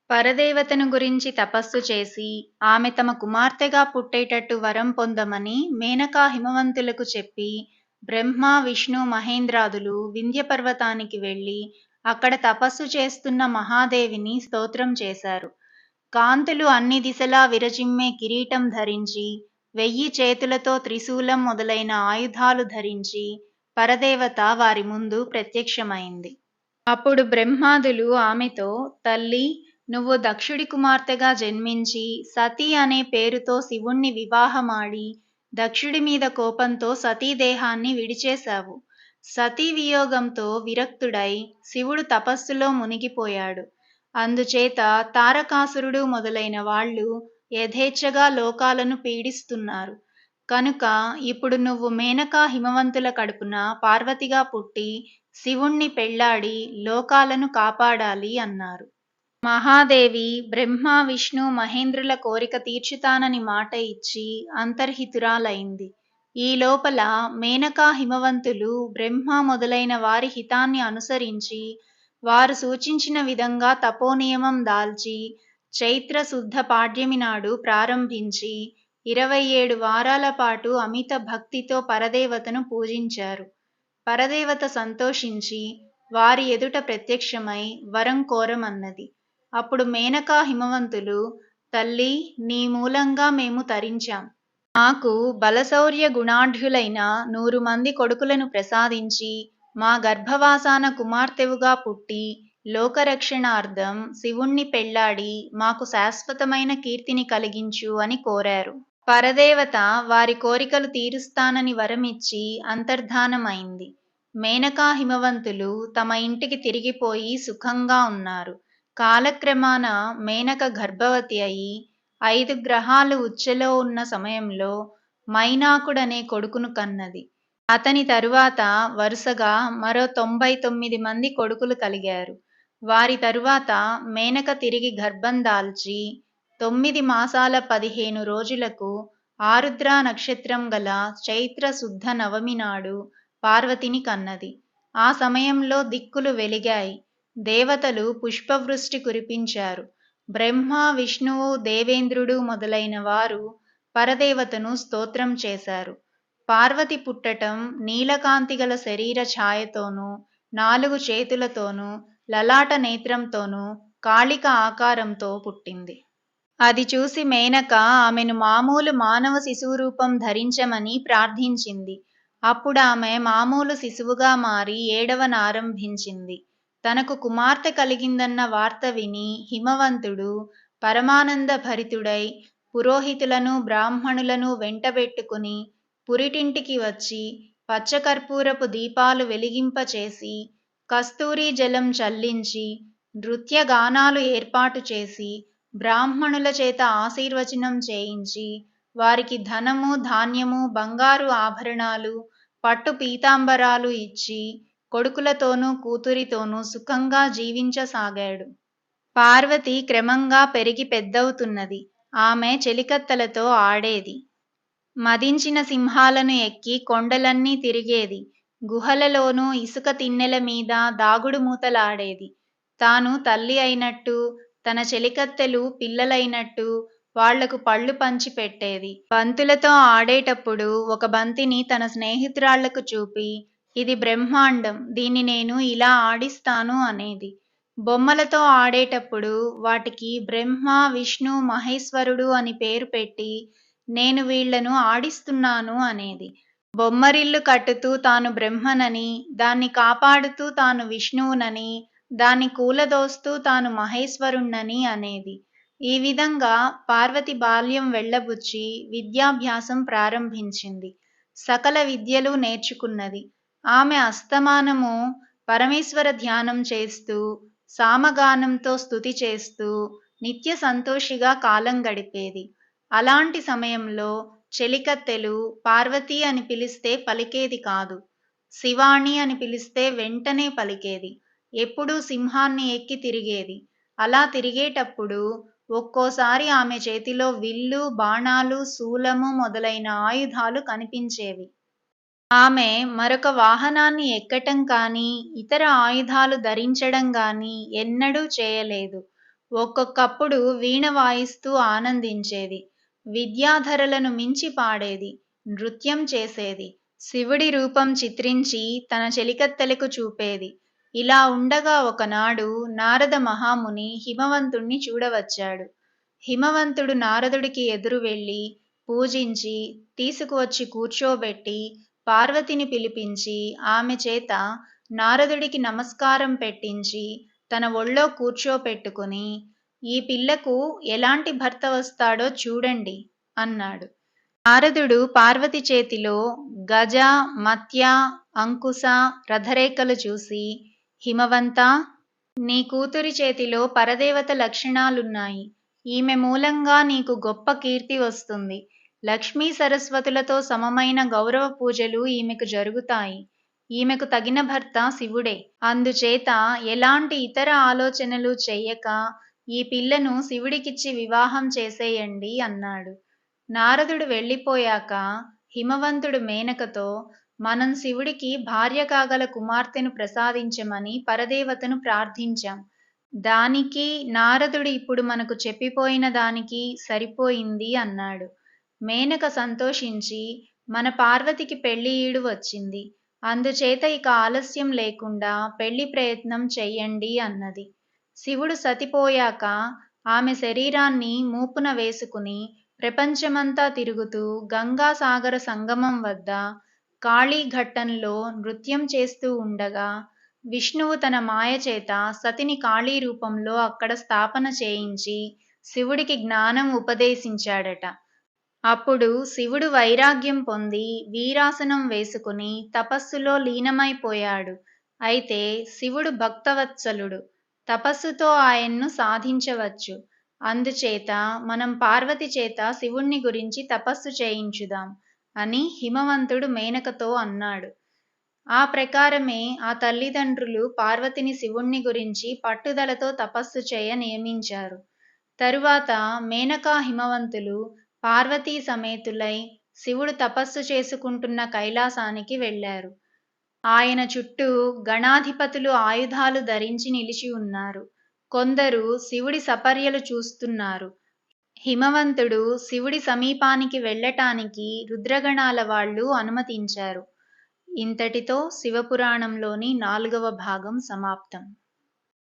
పరదేవతను గురించి తపస్సు చేసి, ఆమె తమ కుమార్తెగా పుట్టేటట్టు వరం పొందమని మేనకా హిమవంతులకు చెప్పి, బ్రహ్మ, విష్ణు, మహేంద్రాదులు వింధ్య పర్వతానికి వెళ్ళి, అక్కడ తపస్సు చేస్తున్న మహాదేవిని స్తోత్రం చేశారు. కాంతులు అన్ని దిశలా విరజిమ్మే కిరీటం ధరించి, 1000 చేతులతో త్రిశూలం మొదలైన ఆయుధాలు ధరించి, పరదేవత వారి ముందు ప్రత్యక్షమైంది. అప్పుడు బ్రహ్మాదులు ఆమెతో, తల్లి, నువ్వు దక్షుడి కుమార్తెగా జన్మించి సతీ అనే పేరుతో శివుణ్ణి వివాహమాడి దక్షుడి మీద కోపంతో సతీదేహాన్ని విడిచేశావు. సతీ వియోగంతో విరక్తుడై శివుడు తపస్సులో మునిగిపోయాడు. అందుచేత తారకాసురుడు మొదలైన వాళ్ళు యథేచ్ఛగా లోకాలను పీడిస్తున్నారు. కనుక ఇప్పుడు నువ్వు మేనకా హిమవంతుల కడుపున పార్వతిగా పుట్టి శివుణ్ణి పెళ్లాడి లోకాలను కాపాడాలి అన్నారు. మహాదేవి బ్రహ్మ, విష్ణు, మహేంద్రుల కోరిక తీర్చుతానని మాట ఇచ్చి అంతర్హితురాలైంది. ఈ లోపల మేనకా హిమవంతులు బ్రహ్మ మొదలైన వారి హితాన్ని అనుసరించి వారు సూచించిన విధంగా తపోనియమం దాల్చి చైత్ర శుద్ధ పాడ్యమి నాడు ప్రారంభించి 27 వారాల పాటు అమిత భక్తితో పరదేవతను పూజించారు. పరదేవత సంతోషించి వారి ఎదుట ప్రత్యక్షమై వరం కోరమన్నది. అప్పుడు మేనకా హిమవంతులు, తల్లి, నీ మూలంగా మేము తరించాం. మాకు బలశౌర్య గుణాఢ్యులైన 100 మంది కొడుకులను ప్రసాదించి మా గర్భవాసాన కుమార్తెవుగా పుట్టి లోకరక్షణార్థం శివుణ్ణి పెళ్లాడి మాకు శాశ్వతమైన కీర్తిని కలిగించు అని కోరారు. పరదేవత వారి కోరికలు తీరుస్తానని వరమిచ్చి అంతర్ధానమైంది. మేనకా హిమవంతులు తమ ఇంటికి తిరిగిపోయి సుఖంగా ఉన్నారు. కాలక్రమాన మేనక గర్భవతి అయి 5 గ్రహాలు ఉచ్చెలో ఉన్న సమయంలో మైనాకుడనే కొడుకును కన్నది. అతని తరువాత వరుసగా మరో 99 మంది కొడుకులు కలిగారు. వారి తరువాత మేనక తిరిగి గర్భం దాల్చి 9 మాసాల 15 రోజులకు ఆరుద్ర నక్షత్రం గల చైత్ర శుద్ధ నవమి నాడు పార్వతిని కన్నది. ఆ సమయంలో దిక్కులు వెలిగాయి. దేవతలు పుష్పవృష్టి కురిపించారు. బ్రహ్మ, విష్ణువు, దేవేంద్రుడు మొదలైన వారు పరదేవతను స్తోత్రం చేశారు. పార్వతి పుట్టటం నీలకాంతి గల శరీర ఛాయతోనూ 4 చేతులతోనూ లలాట నేత్రంతోనూ కాళిక ఆకారంతో పుట్టింది. అది చూసి మేనక ఆమెను మామూలు మానవ శిశువు రూపం ధరించమని ప్రార్థించింది. అప్పుడామె మామూలు శిశువుగా మారి ఏడవనారంభించింది. తనకు కుమార్తె కలిగిందన్న వార్త విని హిమవంతుడు పరమానంద భరితుడై పురోహితులను, బ్రాహ్మణులను వెంటబెట్టుకుని పురిటింటికి వచ్చి పచ్చకర్పూరపు దీపాలు వెలిగింపచేసి కస్తూరి జలం చల్లించి నృత్యగానాలు ఏర్పాటు చేసి బ్రాహ్మణుల చేత ఆశీర్వచనం చేయించి వారికి ధనము, ధాన్యము, బంగారు ఆభరణాలు, పట్టు పీతాంబరాలు ఇచ్చి కొడుకులతోనూ కూతురితోనూ సుఖంగా జీవించసాగాడు. పార్వతి క్రమంగా పెరిగి పెద్దవుతున్నది. ఆమె చెలికత్తెలతో ఆడేది. మదించిన సింహాలను ఎక్కి కొండలన్నీ తిరిగేది. గుహలలోనూ ఇసుక తిన్నెల మీద దాగుడు మూతలాడేది. తాను తల్లి అయినట్టు, తన చెలికత్తెలు పిల్లలైనట్టు వాళ్లకు పళ్ళు పంచి పెట్టేది. బంతులతో ఆడేటప్పుడు ఒక బంతిని తన స్నేహితురాళ్లకు చూపి, ఇది బ్రహ్మాండం, దీన్ని నేను ఇలా ఆడిస్తాను అనేది. బొమ్మలతో ఆడేటప్పుడు వాటికి బ్రహ్మ, విష్ణు, మహేశ్వరుడు అని పేరు పెట్టి, నేను వీళ్లను ఆడిస్తున్నాను అనేది. బొమ్మరిల్లు కట్టుతూ తాను బ్రహ్మనని, దాన్ని కాపాడుతూ తాను విష్ణువునని, దాన్ని కూలదోస్తూ తాను మహేశ్వరుణ్ణని అనేది. ఈ విధంగా పార్వతి బాల్యం వెళ్లబుచ్చి విద్యాభ్యాసం ప్రారంభించింది. సకల విద్యలు నేర్చుకున్నది. ఆమె అస్తమానము పరమేశ్వర ధ్యానం చేస్తూ, సామగానంతో స్తుతి చేస్తూ నిత్య సంతోషిగా కాలం గడిపేది. అలాంటి సమయంలో చెలికత్తెలు పార్వతి అని పిలిస్తే పలికేది కాదు. శివాణి అని పిలిస్తే వెంటనే పలికేది. ఎప్పుడూ సింహాన్ని ఎక్కి తిరిగేది. అలా తిరిగేటప్పుడు ఒక్కోసారి ఆమె చేతిలో విల్లు, బాణాలు, శూలము మొదలైన ఆయుధాలు కనిపించేవి. ఆమె మరొక వాహనాన్ని ఎక్కటం కానీ, ఇతర ఆయుధాలు ధరించడం గానీ ఎన్నడూ చేయలేదు. ఒక్కొక్కప్పుడు వీణ వాయిస్తూ ఆనందించేది. విద్యాధరలను మించి పాడేది. నృత్యం చేసేది. శివుడి రూపం చిత్రించి తన చెలికత్తెలకు చూపేది. ఇలా ఉండగా ఒకనాడు నారద మహాముని హిమవంతుణ్ణి చూడవచ్చాడు. హిమవంతుడు నారదుడికి ఎదురు వెళ్ళి పూజించి తీసుకువచ్చి కూర్చోబెట్టి పార్వతిని పిలిపించి ఆమె చేత నారదుడికి నమస్కారం పెట్టించి తన ఒళ్ళో కూర్చోపెట్టుకుని ఈ పిల్లకు ఎలాంటి భర్త వస్తాడో చూడండి అన్నాడు. నారదుడు పార్వతి చేతిలో గజ, మత్య, అంకుశ రథరేఖలు చూసి, హిమవంతా, నీ కూతురి చేతిలో పరదేవత లక్షణాలున్నాయి. ఈమె మూలంగా నీకు గొప్ప కీర్తి వస్తుంది. లక్ష్మీ సరస్వతులతో సమమైన గౌరవ పూజలు ఈమెకు జరుగుతాయి. ఈమెకు తగిన భర్త శివుడే. అందుచేత ఎలాంటి ఇతర ఆలోచనలు చెయ్యక ఈ పిల్లను శివుడికిచ్చి వివాహం చేసేయండి అన్నాడు. నారదుడు వెళ్ళిపోయాక హిమవంతుడు మేనకతో, మనం శివుడికి భార్య కాగల కుమార్తెను ప్రసాదించమని పరదేవతను ప్రార్థించాం. దానికి నారదుడు ఇప్పుడు మనకు చెప్పిపోయిన దానికి సరిపోయింది అన్నాడు. మేనక సంతోషించి, మన పార్వతికి పెళ్లి ఈడు వచ్చింది. అందుచేత ఇక ఆలస్యం లేకుండా పెళ్లి ప్రయత్నం చెయ్యండి అన్నది. శివుడు సతిపోయాక ఆమె శరీరాన్ని మూపున వేసుకుని ప్రపంచమంతా తిరుగుతూ గంగాసాగర సంగమం వద్ద కాళీఘట్టంలో నృత్యం చేస్తూ ఉండగా విష్ణువు తన మాయచేత సతిని కాళీ రూపంలో అక్కడ స్థాపన చేయించి శివుడికి జ్ఞానం ఉపదేశించాడట. అప్పుడు శివుడు వైరాగ్యం పొంది వీరాసనం వేసుకుని తపస్సులో లీనమైపోయాడు. అయితే శివుడు భక్తవత్సలుడు. తపస్సుతో ఆయన్ను సాధించవచ్చు. అందుచేత మనం పార్వతి చేత శివుణ్ణి గురించి తపస్సు చేయించుదాం అని హిమవంతుడు మేనకతో అన్నాడు. ఆ ప్రకారమే ఆ తల్లిదండ్రులు పార్వతిని శివుణ్ణి గురించి పట్టుదలతో తపస్సు చేయ నియమించారు. తరువాత మేనకా హిమవంతులు పార్వతీ సమేతులై శివుడు తపస్సు చేసుకుంటున్న కైలాసానికి వెళ్ళారు. ఆయన చుట్టూ గణాధిపతులు ఆయుధాలు ధరించి నిలిచి ఉన్నారు. కొందరు శివుడి సపర్యలు చూస్తున్నారు. హిమవంతుడు శివుడి సమీపానికి వెళ్ళటానికి రుద్రగణాల వాళ్ళు అనుమతించారు. ఇంతటితో శివపురాణంలోని 4వ భాగం సమాప్తం.